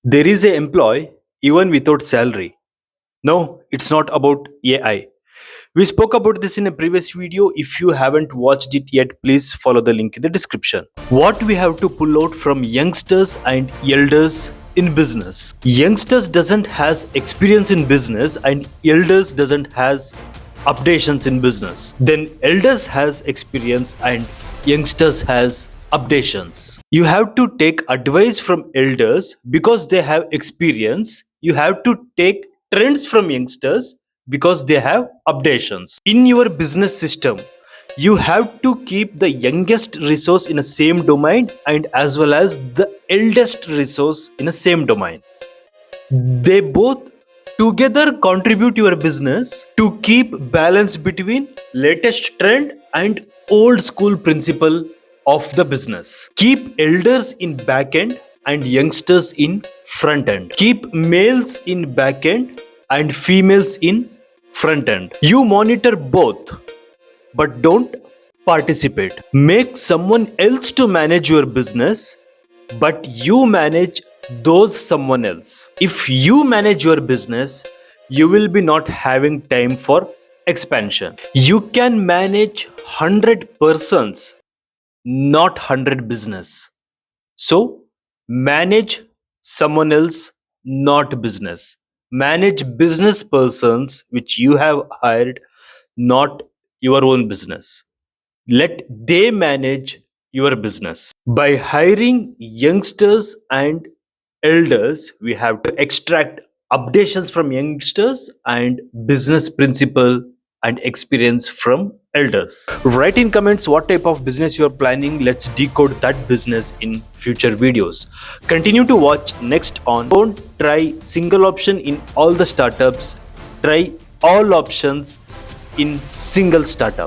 There is a employee even without salary. No, it's not about AI. We spoke about this in a previous video. If you haven't watched it yet, please follow the link in the description. What we have to pull out from youngsters and elders in business. Youngsters doesn't has experience in business and elders doesn't has updations in business. Then elders has experience and youngsters has updations. You have to take advice from elders because they have experience. You have to take trends from youngsters because they have updations. In your business system, you have to keep the youngest resource in a same domain and as well as the eldest resource in a same domain. They both together contribute your business to keep balance between latest trend and old school principle of the business. Keep elders in back end and youngsters in front end. Keep males in back end and females in front end. You monitor both, but don't participate. Make someone else to manage your business, but you manage those someone else. If you manage your business, you will be not having time for expansion. You can manage 100 persons, not 100 business. So manage someone else, not business. Manage business persons which you have hired, not your own business. Let they manage your business. By hiring youngsters and elders, we have to extract updations from youngsters and business principle and experience from elders. Write in comments what type of business you are planning. Let's decode that business in future videos. Continue to watch next on Don't try single option in all the startups. Try all options in single startup.